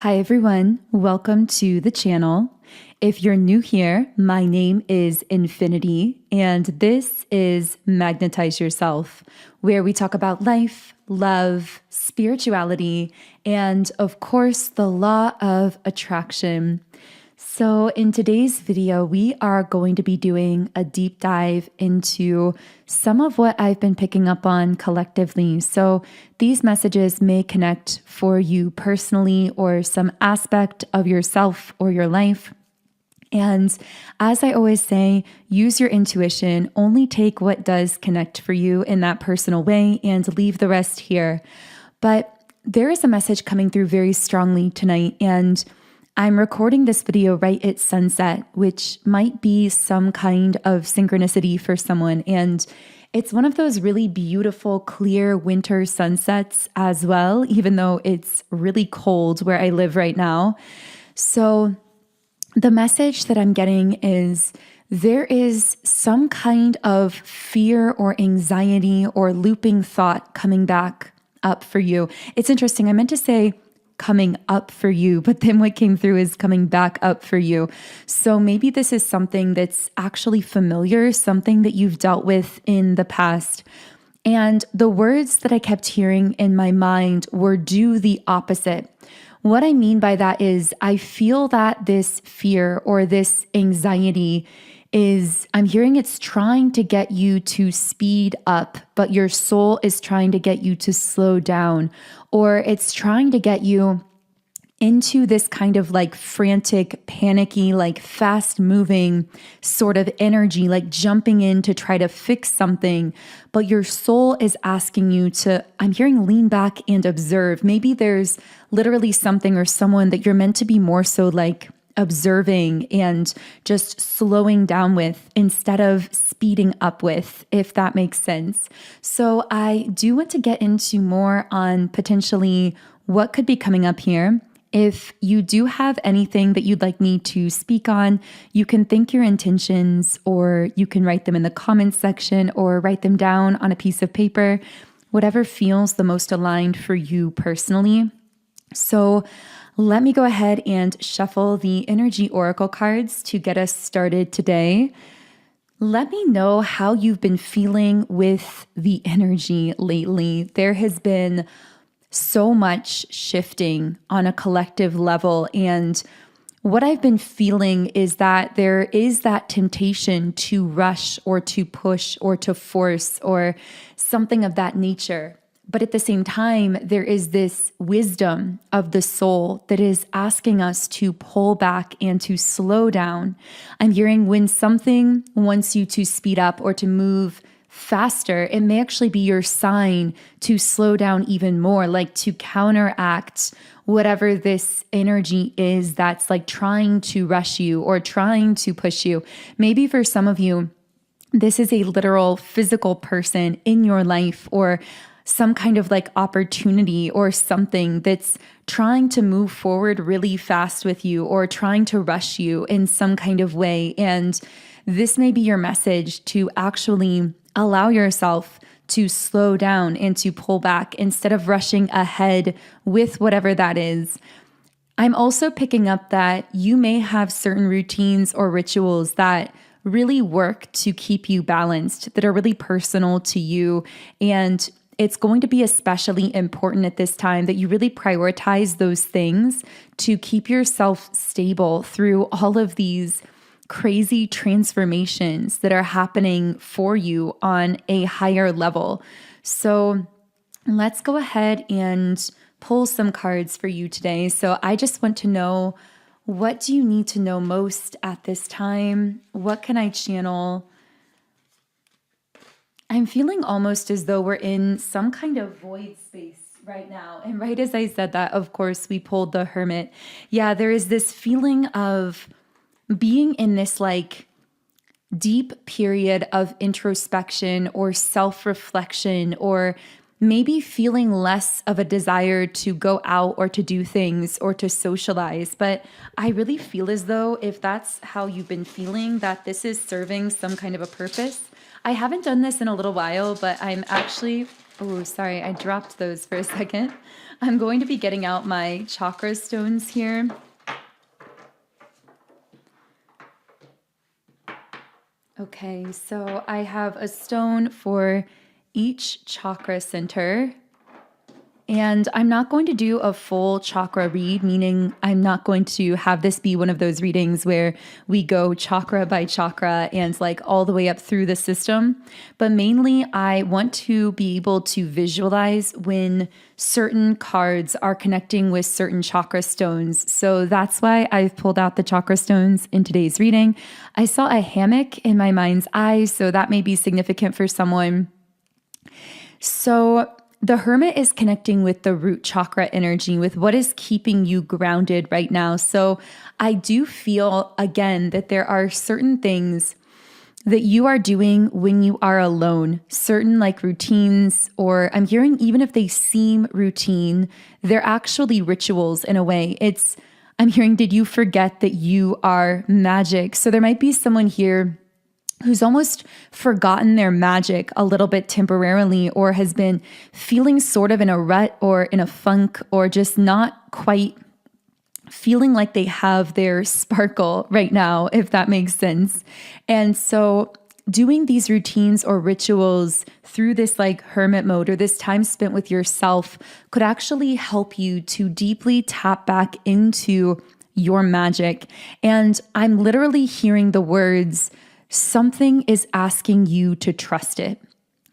Hi everyone, welcome to the channel. If you're new here, my name is Infinity, and this is Magnetize Yourself, where we talk about life, love, spirituality, and of course, the law of attraction. So, in today's video, we are going to be doing a deep dive into some of what I've been picking up on collectively. So, these messages may connect for you personally or some aspect of yourself or your life. And as I always say, use your intuition, only take what does connect for you in that personal way and leave the rest here. But there is a message coming through very strongly tonight, and I'm recording this video right at sunset, which might be some kind of synchronicity for someone. And it's one of those really beautiful, clear winter sunsets as well, even though it's really cold where I live right now. So the message that I'm getting is there is some kind of fear or anxiety or looping thought coming back up for you. It's interesting. I meant to say coming up for you, but then what came through is coming back up for you. So maybe this is something that's actually familiar, something that you've dealt with in the past. And the words that I kept hearing in my mind were do the opposite. What I mean by that is I feel that this fear or this anxiety I'm hearing it's trying to get you to speed up, but your soul is trying to get you to slow down, or it's trying to get you into this kind of like frantic, panicky, like fast moving sort of energy, like jumping in to try to fix something. But your soul is asking you to, I'm hearing lean back and observe. Maybe there's literally something or someone that you're meant to be more so like observing and just slowing down with instead of speeding up with, if that makes sense. So I do want to get into more on potentially what could be coming up here. If you do have anything that you'd like me to speak on, you can think your intentions, or you can write them in the comments section or write them down on a piece of paper, whatever feels the most aligned for you personally. So let me go ahead and shuffle the energy oracle cards to get us started today. Let me know how you've been feeling with the energy lately. There has been so much shifting on a collective level, and what I've been feeling is that there is that temptation to rush or to push or to force or something of that nature. But at the same time, there is this wisdom of the soul that is asking us to pull back and to slow down. I'm hearing when something wants you to speed up or to move faster, it may actually be your sign to slow down even more, like to counteract whatever this energy is that's like trying to rush you or trying to push you. Maybe for some of you, this is a literal physical person in your life, or some kind of like opportunity or something that's trying to move forward really fast with you or trying to rush you in some kind of way. And this may be your message to actually allow yourself to slow down and to pull back instead of rushing ahead with whatever that is. I'm also picking up that you may have certain routines or rituals that really work to keep you balanced, that are really personal to you. And it's going to be especially important at this time that you really prioritize those things to keep yourself stable through all of these crazy transformations that are happening for you on a higher level. So let's go ahead and pull some cards for you today. So I just want to know, what do you need to know most at this time? What can I channel? I'm feeling almost as though we're in some kind of void space right now. And right as I said that, of course, we pulled the Hermit. Yeah, there is this feeling of being in this like deep period of introspection or self-reflection, or maybe feeling less of a desire to go out or to do things or to socialize. But I really feel as though if that's how you've been feeling, that this is serving some kind of a purpose. I haven't done this in a little while, but I'm actually, oh, sorry, I dropped those for a second. I'm going to be getting out my chakra stones here. Okay, so I have a stone for each chakra center. And I'm not going to do a full chakra read, meaning I'm not going to have this be one of those readings where we go chakra by chakra and like all the way up through the system. But mainly, I want to be able to visualize when certain cards are connecting with certain chakra stones. So that's why I've pulled out the chakra stones in today's reading. I saw a hammock in my mind's eye, so that may be significant for someone. So the Hermit is connecting with the root chakra energy, with what is keeping you grounded right now. So I do feel, again, that there are certain things that you are doing when you are alone, certain like routines, or I'm hearing even if they seem routine, they're actually rituals in a way. I'm hearing, did you forget that you are magic? So there might be someone here who's almost forgotten their magic a little bit temporarily, or has been feeling sort of in a rut or in a funk, or just not quite feeling like they have their sparkle right now, if that makes sense. And so doing these routines or rituals through this like hermit mode or this time spent with yourself could actually help you to deeply tap back into your magic. And I'm literally hearing the words, something is asking you to trust it.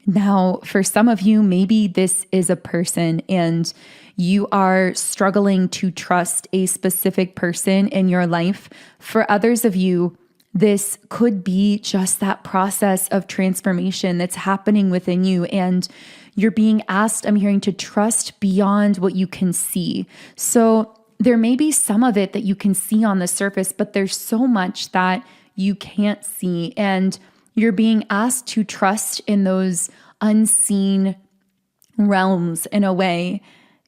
Now, for some of you, maybe this is a person and you are struggling to trust a specific person in your life. For others of you, this could be just that process of transformation that's happening within you. And you're being asked, I'm hearing, to trust beyond what you can see. So there may be some of it that you can see on the surface, but there's so much that you can't see. And you're being asked to trust in those unseen realms in a way.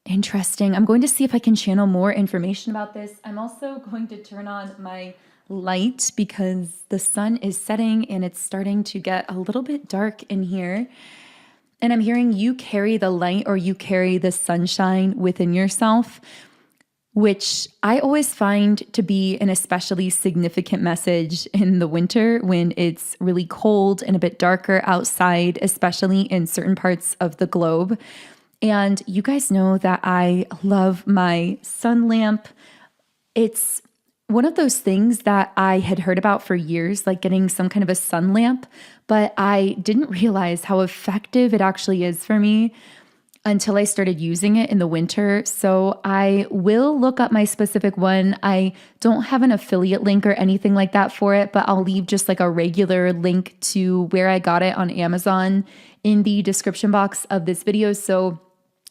Interesting. I'm going to see if I can channel more information about this. I'm also going to turn on my light because the sun is setting and it's starting to get a little bit dark in here. And I'm hearing you carry the light, or you carry the sunshine within yourself, which I always find to be an especially significant message in the winter when it's really cold and a bit darker outside, especially in certain parts of the globe. And you guys know that I love my sun lamp. It's one of those things that I had heard about for years, like getting some kind of a sun lamp, but I didn't realize how effective it actually is for me until I started using it in the winter. So I will look up my specific one. I don't have an affiliate link or anything like that for it, but I'll leave just like a regular link to where I got it on Amazon in the description box of this video. So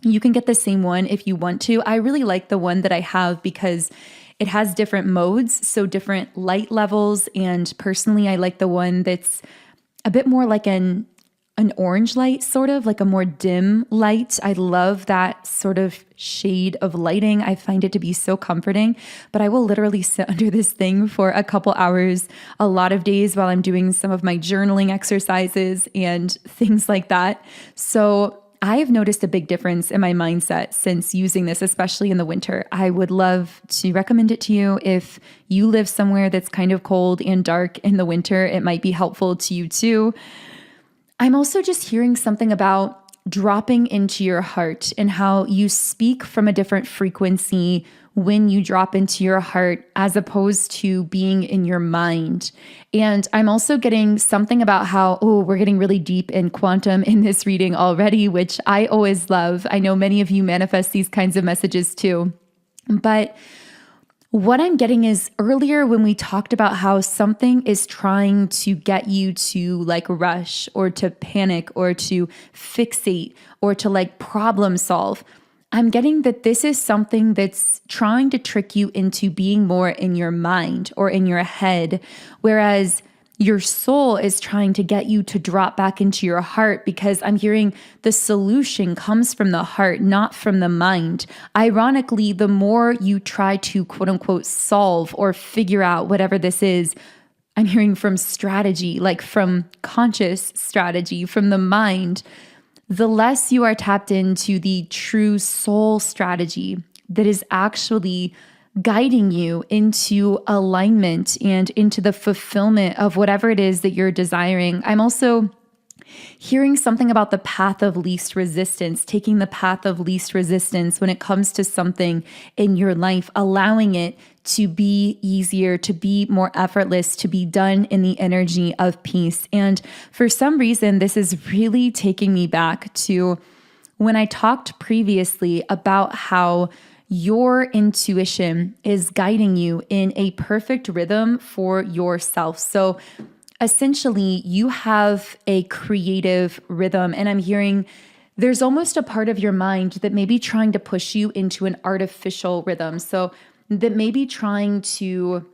you can get the same one if you want to. I really like the one that I have because it has different modes, so different light levels. And personally, I like the one that's a bit more like an orange light, sort of like a more dim light. I love that sort of shade of lighting. I find it to be so comforting, but I will literally sit under this thing for a couple hours, a lot of days while I'm doing some of my journaling exercises and things like that. So I've noticed a big difference in my mindset since using this, especially in the winter. I would love to recommend it to you. If you live somewhere that's kind of cold and dark in the winter, it might be helpful to you too. I'm also just hearing something about dropping into your heart and how you speak from a different frequency when you drop into your heart as opposed to being in your mind. And I'm also getting something about how, we're getting really deep in quantum in this reading already, which I always love. I know many of you manifest these kinds of messages too. But what I'm getting is earlier when we talked about how something is trying to get you to like rush or to panic or to fixate or to like problem solve, I'm getting that this is something that's trying to trick you into being more in your mind or in your head, whereas your soul is trying to get you to drop back into your heart, because I'm hearing the solution comes from the heart, not from the mind. Ironically, the more you try to quote unquote solve or figure out whatever this is, I'm hearing from strategy, like from conscious strategy, from the mind, the less you are tapped into the true soul strategy that is actually guiding you into alignment and into the fulfillment of whatever it is that you're desiring. I'm also hearing something about the path of least resistance, taking the path of least resistance when it comes to something in your life, allowing it to be easier, to be more effortless, to be done in the energy of peace. And for some reason, this is really taking me back to when I talked previously about how your intuition is guiding you in a perfect rhythm for yourself. So essentially, you have a creative rhythm, and I'm hearing there's almost a part of your mind that may be trying to push you into an artificial rhythm. So that may be trying to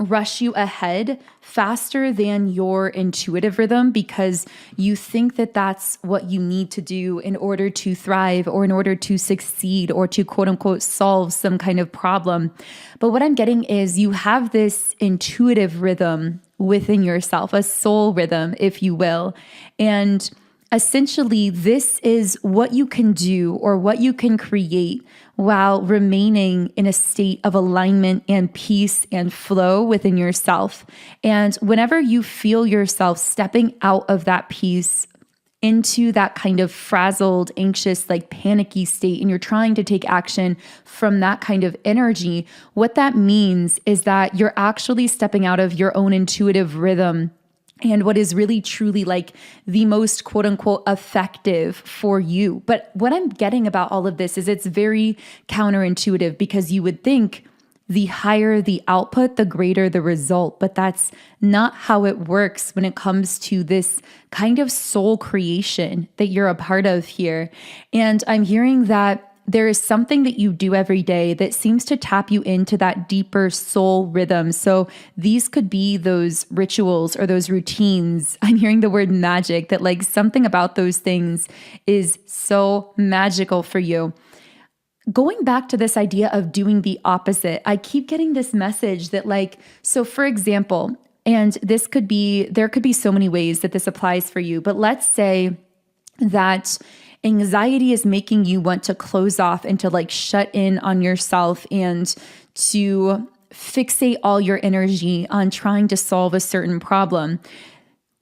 rush you ahead faster than your intuitive rhythm because you think that that's what you need to do in order to thrive or in order to succeed or to quote unquote solve some kind of problem. But what I'm getting is you have this intuitive rhythm within yourself, a soul rhythm, if you will. And essentially, this is what you can do or what you can create while remaining in a state of alignment and peace and flow within yourself. And whenever you feel yourself stepping out of that peace into that kind of frazzled, anxious, like panicky state, and you're trying to take action from that kind of energy, what that means is that you're actually stepping out of your own intuitive rhythm and what is really truly like the most quote unquote effective for you. But what I'm getting about all of this is it's very counterintuitive because you would think the higher the output, the greater the result. But that's not how it works when it comes to this kind of soul creation that you're a part of here. And I'm hearing that there is something that you do every day that seems to tap you into that deeper soul rhythm. So these could be those rituals or those routines. I'm hearing the word magic, that like something about those things is so magical for you. Going back to this idea of doing the opposite, I keep getting this message that like, so for example, and there could be so many ways that this applies for you, but let's say that anxiety is making you want to close off and to like shut in on yourself and to fixate all your energy on trying to solve a certain problem.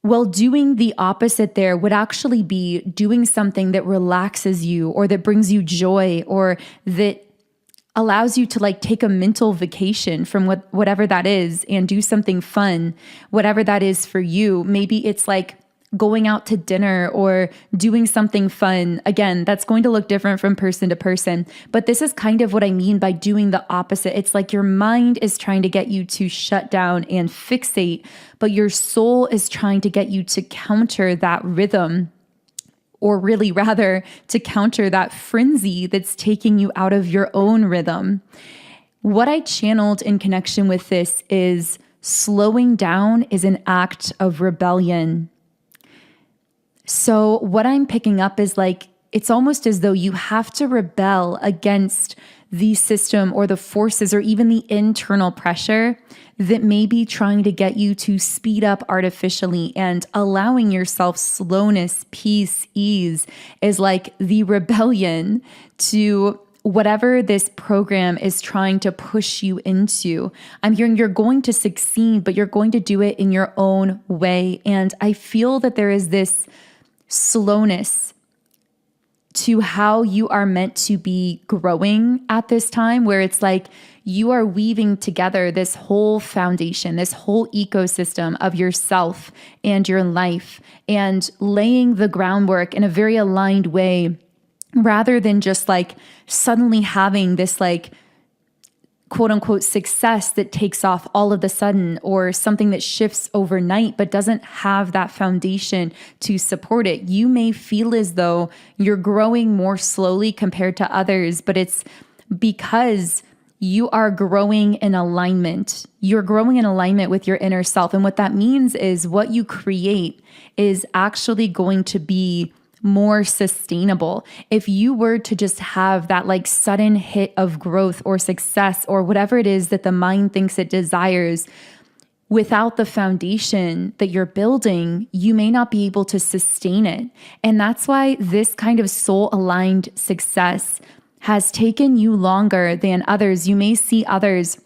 Well, doing the opposite there would actually be doing something that relaxes you or that brings you joy or that allows you to like take a mental vacation from whatever that is and do something fun, whatever that is for you. Maybe it's like going out to dinner or doing something fun. Again, that's going to look different from person to person, but this is kind of what I mean by doing the opposite. It's like your mind is trying to get you to shut down and fixate, but your soul is trying to get you to counter that rhythm, or really rather to counter that frenzy that's taking you out of your own rhythm. What I channeled in connection with this is slowing down is an act of rebellion. So what I'm picking up is like, it's almost as though you have to rebel against the system or the forces or even the internal pressure that may be trying to get you to speed up artificially, and allowing yourself slowness, peace, ease is like the rebellion to whatever this program is trying to push you into. I'm hearing you're going to succeed, but you're going to do it in your own way. And I feel that there is this slowness to how you are meant to be growing at this time, where it's like you are weaving together this whole foundation, this whole ecosystem of yourself and your life, and laying the groundwork in a very aligned way, rather than just like suddenly having this like quote unquote success that takes off all of a sudden, or something that shifts overnight but doesn't have that foundation to support it. You may feel as though you're growing more slowly compared to others, but it's because you are growing in alignment. You're growing in alignment with your inner self. And what that means is what you create is actually going to be more sustainable. If you were to just have that like sudden hit of growth or success or whatever it is that the mind thinks it desires, without the foundation that you're building, you may not be able to sustain it. And that's why this kind of soul-aligned success has taken you longer than others. You may see others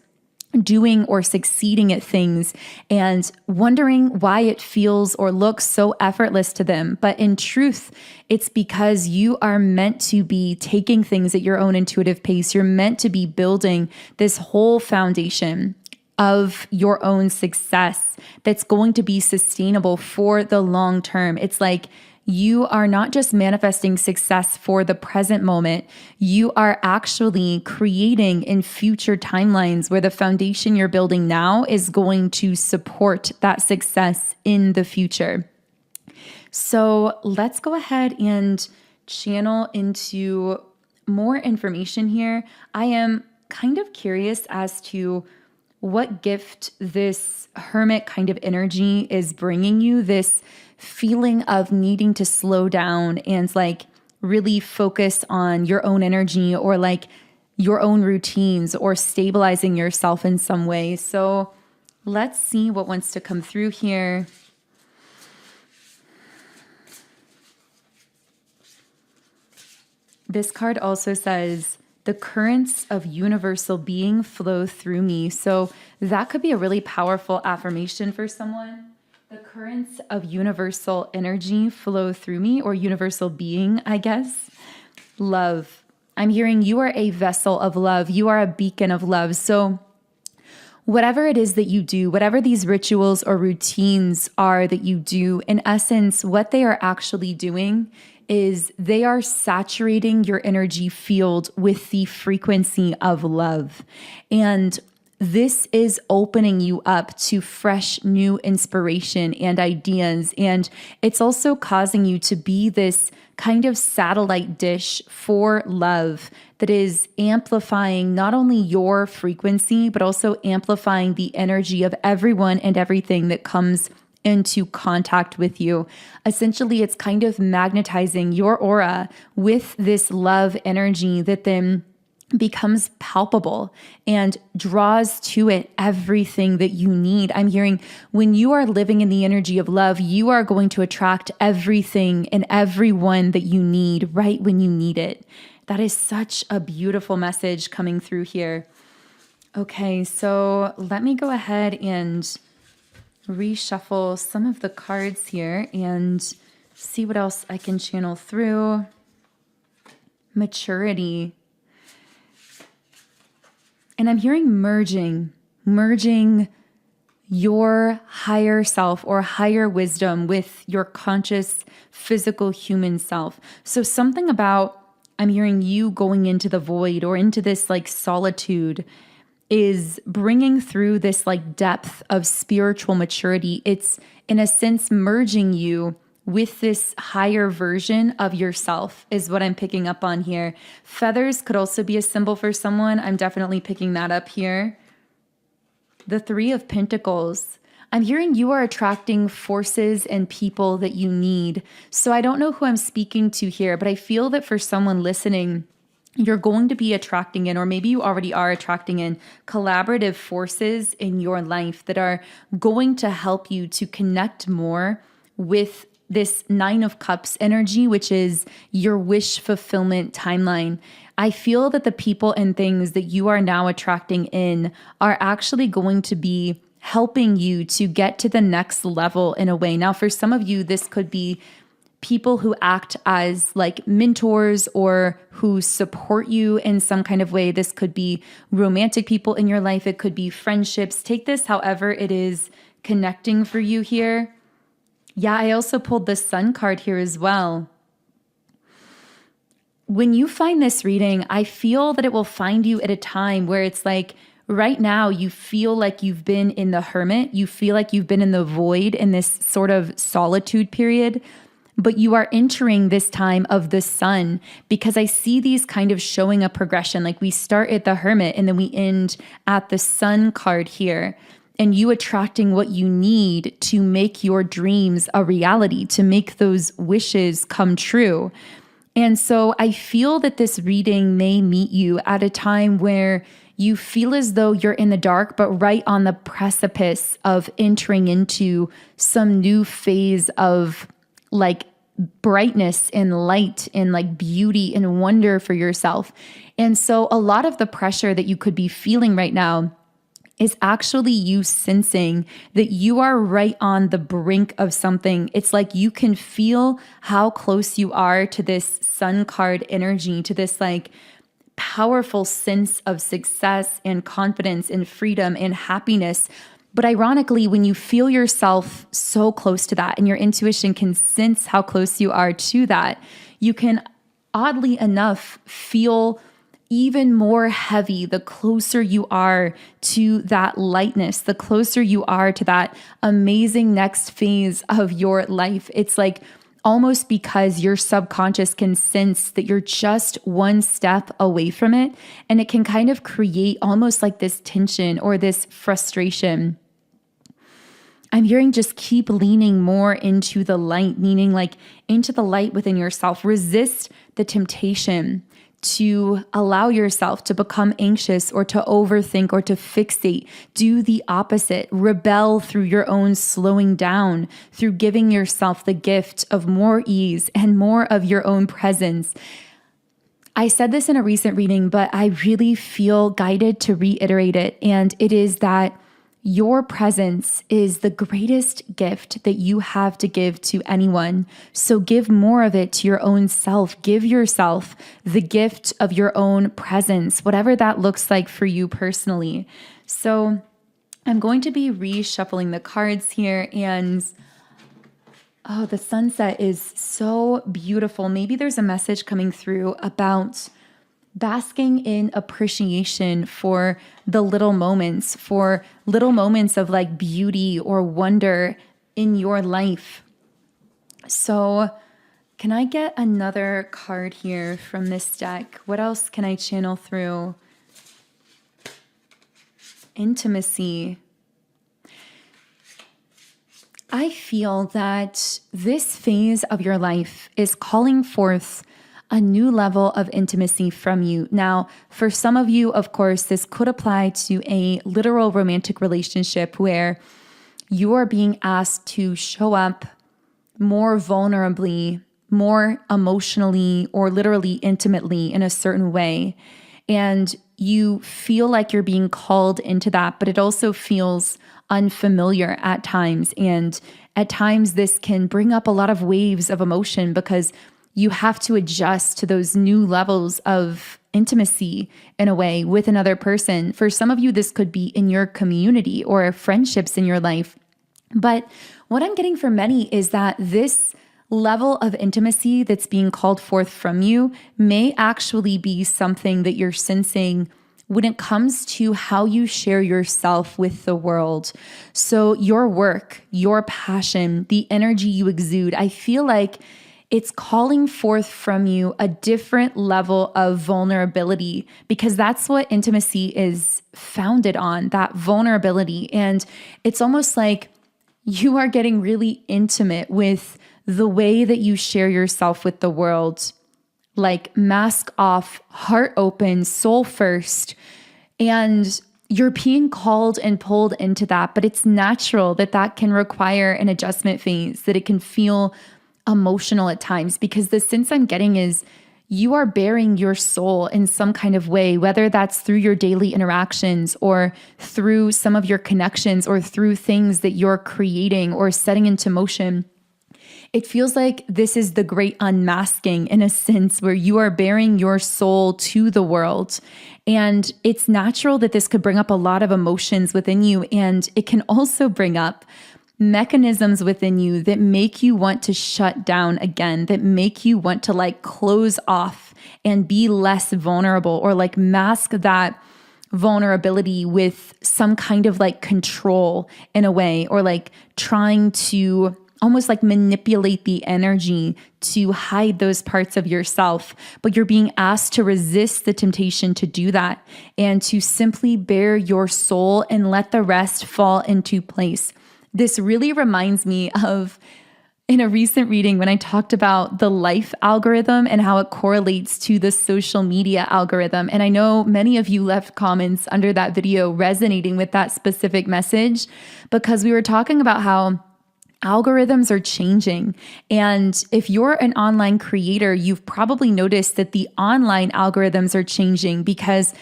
doing or succeeding at things and wondering why it feels or looks so effortless to them. But in truth, it's because you are meant to be taking things at your own intuitive pace. You're meant to be building this whole foundation of your own success that's going to be sustainable for the long term. It's like you are not just manifesting success for the present moment, you are actually creating in future timelines where the foundation you're building now is going to support that success in the future. So let's go ahead and channel into more information here. I am kind of curious as to what gift this hermit kind of energy is bringing you, this feeling of needing to slow down and like really focus on your own energy or like your own routines or stabilizing yourself in some way. So let's see what wants to come through here. This card also says, the currents of universal being flow through me. So that could be a really powerful affirmation for someone. The currents of universal energy flow through me, or universal being, I guess. Love. I'm hearing you are a vessel of love. You are a beacon of love. So whatever it is that you do, whatever these rituals or routines are that you do, in essence, what they are actually doing is they are saturating your energy field with the frequency of love. And this is opening you up to fresh new inspiration and ideas. And it's also causing you to be this kind of satellite dish for love that is amplifying not only your frequency, but also amplifying the energy of everyone and everything that comes into contact with you. Essentially, it's kind of magnetizing your aura with this love energy that then becomes palpable and draws to it everything that you need. I'm hearing when you are living in the energy of love, you are going to attract everything and everyone that you need right when you need it. That is such a beautiful message coming through here. Okay, so let me go ahead and reshuffle some of the cards here and see what else I can channel through. Maturity. And I'm hearing merging your higher self or higher wisdom with your conscious physical human self. So something about, I'm hearing you going into the void or into this like solitude is bringing through this like depth of spiritual maturity. It's in a sense merging you with this higher version of yourself is what I'm picking up on here. Feathers could also be a symbol for someone. I'm definitely picking that up here. The Three of Pentacles. I'm hearing you are attracting forces and people that you need. So I don't know who I'm speaking to here, but I feel that for someone listening, you're going to be attracting in, or maybe you already are attracting in, collaborative forces in your life that are going to help you to connect more with this Nine of Cups energy, which is your wish fulfillment timeline. I feel that the people and things that you are now attracting in are actually going to be helping you to get to the next level in a way. Now, for some of you, this could be people who act as like mentors or who support you in some kind of way. This could be romantic people in your life. It could be friendships. Take this however it is connecting for you here. Yeah, I also pulled the Sun card here as well. When you find this reading, I feel that it will find you at a time where it's like right now you feel like you've been in the hermit. You feel like you've been in the void in this sort of solitude period, but you are entering this time of the Sun because I see these kind of showing a progression. Like we start at the hermit and then we end at the Sun card here. And you attracting what you need to make your dreams a reality, to make those wishes come true. And so I feel that this reading may meet you at a time where you feel as though you're in the dark, but right on the precipice of entering into some new phase of like brightness and light and like beauty and wonder for yourself. And so a lot of the pressure that you could be feeling right now is actually you sensing that you are right on the brink of something. It's like you can feel how close you are to this sun card energy, to this like powerful sense of success and confidence and freedom and happiness. But ironically, when you feel yourself so close to that and your intuition can sense how close you are to that, you can oddly enough feel even more heavy the closer you are to that lightness, the closer you are to that amazing next phase of your life. It's like almost because your subconscious can sense that you're just one step away from it, and it can kind of create almost like this tension or this frustration. I'm hearing just keep leaning more into the light, meaning like into the light within yourself. Resist the temptation to allow yourself to become anxious or to overthink or to fixate. Do the opposite. Rebel through your own slowing down, through giving yourself the gift of more ease and more of your own presence. I said this in a recent reading, but I really feel guided to reiterate it. And it is that your presence is the greatest gift that you have to give to anyone. So give more of it to your own self. Give yourself the gift of your own presence, whatever that looks like for you personally. So I'm going to be reshuffling the cards here, and the sunset is so beautiful. Maybe there's a message coming through about basking in appreciation for the little moments, for little moments of like beauty or wonder in your life. So can I get another card here from this deck? What else can I channel through? Intimacy. I feel that this phase of your life is calling forth a new level of intimacy from you. Now, for some of you, of course, this could apply to a literal romantic relationship where you are being asked to show up more vulnerably, more emotionally, or literally intimately in a certain way. And you feel like you're being called into that, but it also feels unfamiliar at times. And at times this can bring up a lot of waves of emotion because you have to adjust to those new levels of intimacy in a way with another person. For some of you, this could be in your community or friendships in your life. But what I'm getting for many is that this level of intimacy that's being called forth from you may actually be something that you're sensing when it comes to how you share yourself with the world. So your work, your passion, the energy you exude, I feel like it's calling forth from you a different level of vulnerability, because that's what intimacy is founded on, that vulnerability. And it's almost like you are getting really intimate with the way that you share yourself with the world, like mask off, heart open, soul first. And you're being called and pulled into that, but it's natural that that can require an adjustment phase, that it can feel emotional at times, because the sense I'm getting is you are bearing your soul in some kind of way, whether that's through your daily interactions or through some of your connections or through things that you're creating or setting into motion. It feels like this is the great unmasking in a sense where you are bearing your soul to the world. And it's natural that this could bring up a lot of emotions within you. And it can also bring up mechanisms within you that make you want to shut down again, that make you want to like close off and be less vulnerable, or like mask that vulnerability with some kind of like control in a way, or like trying to almost like manipulate the energy to hide those parts of yourself. But you're being asked to resist the temptation to do that and to simply bare your soul and let the rest fall into place. This really reminds me of in a recent reading when I talked about the life algorithm and how it correlates to the social media algorithm. And I know many of you left comments under that video resonating with that specific message, because we were talking about how algorithms are changing. And if you're an online creator, you've probably noticed that the online algorithms are changing because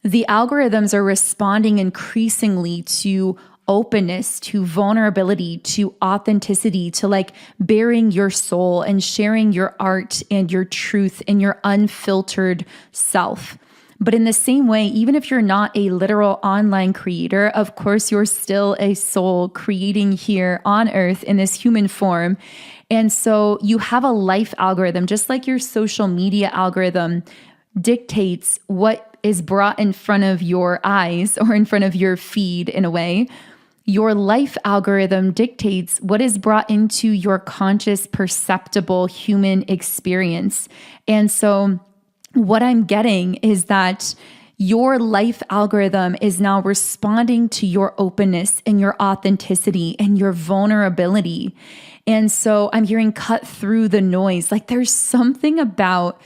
the algorithms are responding increasingly to openness, to vulnerability, to authenticity, to like bearing your soul and sharing your art and your truth and your unfiltered self. But in the same way, even if you're not a literal online creator, of course, you're still a soul creating here on earth in this human form. And so you have a life algorithm, just like your social media algorithm dictates what is brought in front of your eyes or in front of your feed in a way. Your life algorithm dictates what is brought into your conscious, perceptible human experience. And so what I'm getting is that your life algorithm is now responding to your openness and your authenticity and your vulnerability. And so I'm hearing cut through the noise. Like there's something about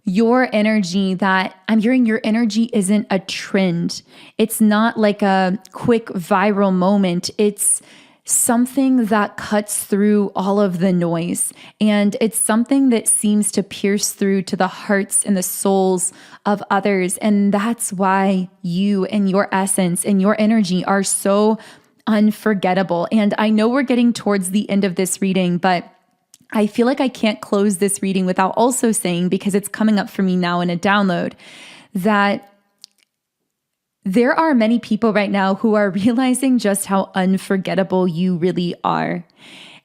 your energy that I'm hearing your energy isn't a trend. It's not like a quick viral moment. It's something that cuts through all of the noise. And it's something that seems to pierce through to the hearts and the souls of others. And that's why you and your essence and your energy are so unforgettable. And I know we're getting towards the end of this reading, but I feel like I can't close this reading without also saying, because it's coming up for me now in a download, that there are many people right now who are realizing just how unforgettable you really are.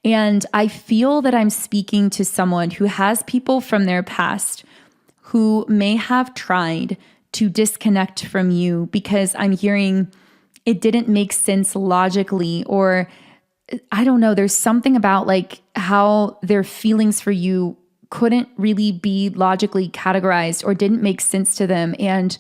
And I feel that I'm speaking to someone who has people from their past who may have tried to disconnect from you because I'm hearing it didn't make sense logically, or I don't know, there's something about like how their feelings for you couldn't really be logically categorized or didn't make sense to them. And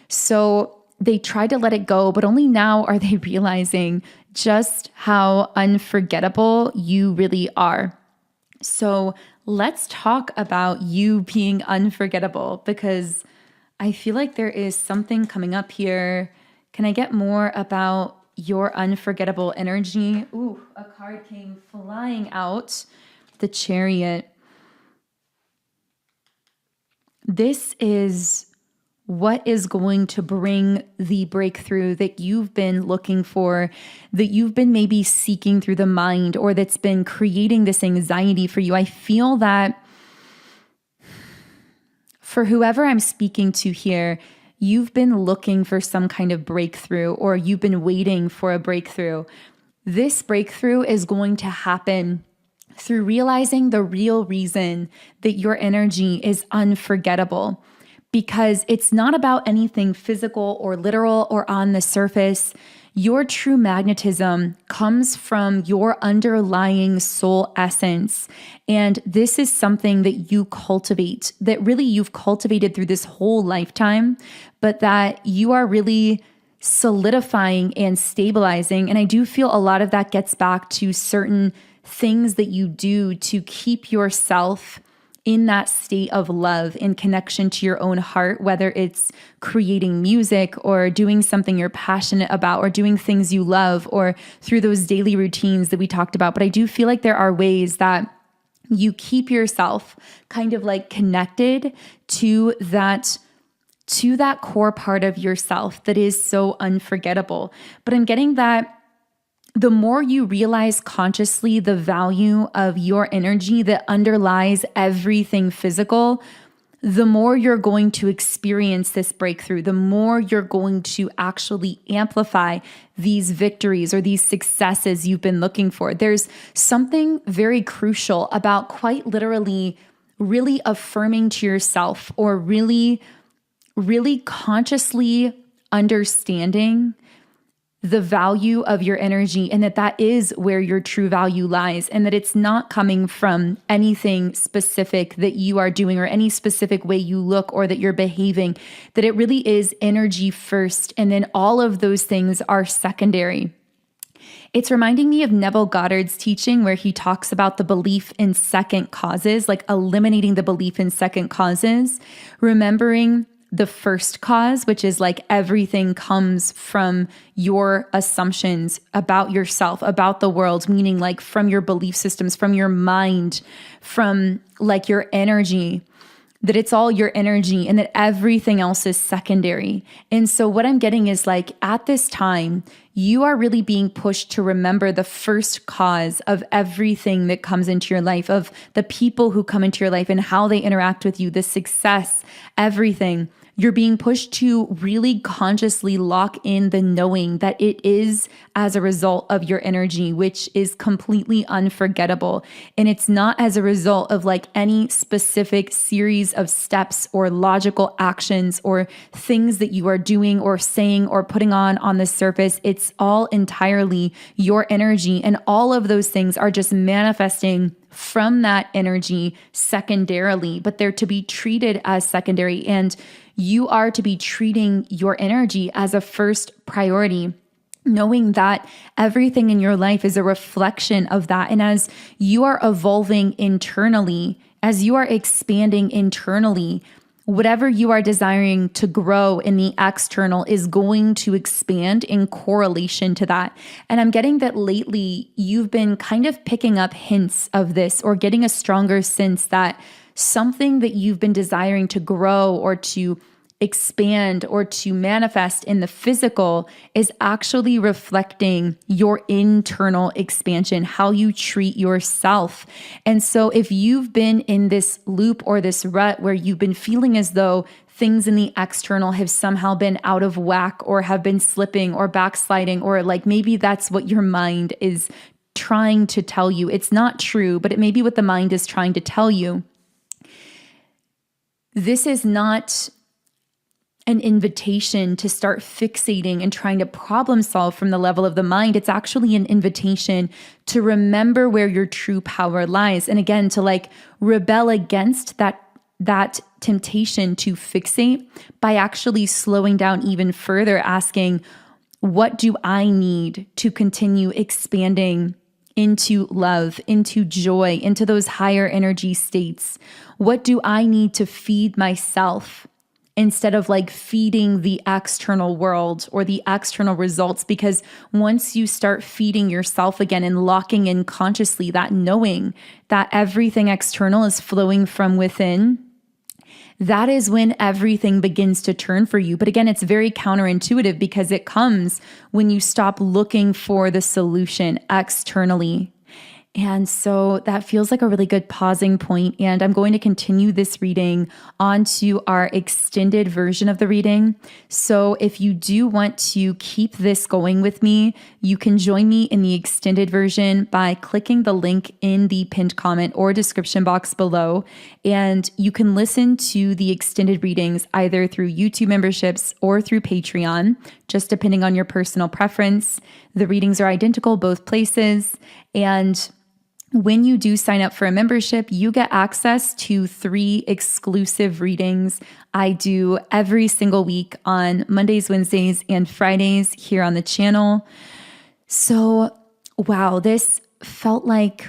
so they tried to let it go, but only now are they realizing just how unforgettable you really are. So let's talk about you being unforgettable, because I feel like there is something coming up here. Can I get more about your unforgettable energy? Ooh, a card came flying out. The Chariot. This is what is going to bring the breakthrough that you've been looking for, that you've been maybe seeking through the mind, or that's been creating this anxiety for you. I feel that for whoever I'm speaking to here, you've been looking for some kind of breakthrough, or you've been waiting for a breakthrough. This breakthrough is going to happen through realizing the real reason that your energy is unforgettable, because it's not about anything physical or literal or on the surface. Your true magnetism comes from your underlying soul essence. And this is something that you cultivate, that really you've cultivated through this whole lifetime, but that you are really solidifying and stabilizing. And I do feel a lot of that gets back to certain things that you do to keep yourself in that state of love and connection to your own heart, whether it's creating music or doing something you're passionate about or doing things you love, or through those daily routines that we talked about. But I do feel like there are ways that you keep yourself kind of like connected to that core part of yourself that is so unforgettable. But I'm getting that the more you realize consciously the value of your energy that underlies everything physical, the more you're going to experience this breakthrough, the more you're going to actually amplify these victories or these successes you've been looking for. There's something very crucial about quite literally really affirming to yourself, or really, really consciously understanding the value of your energy, and that is where your true value lies, and that it's not coming from anything specific that you are doing or any specific way you look or that you're behaving, that it really is energy first, and then all of those things are secondary. It's reminding me of Neville Goddard's teaching where he talks about the belief in second causes, like eliminating the belief in second causes, remembering the first cause, which is like everything comes from your assumptions about yourself, about the world, meaning like from your belief systems, from your mind, from like your energy, that it's all your energy and that everything else is secondary. And so what I'm getting is like at this time, you are really being pushed to remember the first cause of everything that comes into your life, of the people who come into your life and how they interact with you, the success, everything. You're being pushed to really consciously lock in the knowing that it is as a result of your energy, which is completely unforgettable. And it's not as a result of like any specific series of steps or logical actions or things that you are doing or saying or putting on the surface. It's all entirely your energy. And all of those things are just manifesting from that energy secondarily, but they're to be treated as secondary. And you are to be treating your energy as a first priority, knowing that everything in your life is a reflection of that. And as you are evolving internally, as you are expanding internally, whatever you are desiring to grow in the external is going to expand in correlation to that. And I'm getting that lately you've been kind of picking up hints of this or getting a stronger sense that something that you've been desiring to grow or to expand or to manifest in the physical is actually reflecting your internal expansion, how you treat yourself. And so if you've been in this loop or this rut where you've been feeling as though things in the external have somehow been out of whack or have been slipping or backsliding, or like maybe that's what your mind is trying to tell you. It's not true, but it may be what the mind is trying to tell you. This is not an invitation to start fixating and trying to problem solve from the level of the mind. It's actually an invitation to remember where your true power lies. And again, to like rebel against that temptation to fixate by actually slowing down even further, asking, what do I need to continue expanding into love, into joy, into those higher energy states? What do I need to feed myself instead of like feeding the external world or the external results? Because once you start feeding yourself again and locking in consciously that knowing that everything external is flowing from within, that is when everything begins to turn for you. But again, it's very counterintuitive because it comes when you stop looking for the solution externally. And so that feels like a really good pausing point. And I'm going to continue this reading onto our extended version of the reading. So if you do want to keep this going with me, you can join me in the extended version by clicking the link in the pinned comment or description box below. And you can listen to the extended readings either through YouTube memberships or through Patreon, just depending on your personal preference. The readings are identical both places. And when you do sign up for a membership, you get access to 3 exclusive readings I do every single week on Mondays, Wednesdays, and Fridays here on the channel. So, wow, this felt like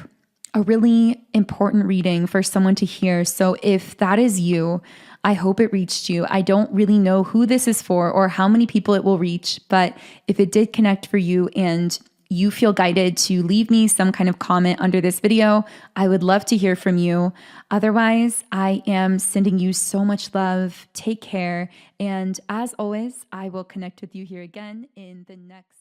a really important reading for someone to hear. So if that is you, I hope it reached you. I don't really know who this is for or how many people it will reach, but if it did connect for you and you feel guided to leave me some kind of comment under this video, I would love to hear from you. Otherwise, I am sending you so much love. Take care. And as always, I will connect with you here again in the next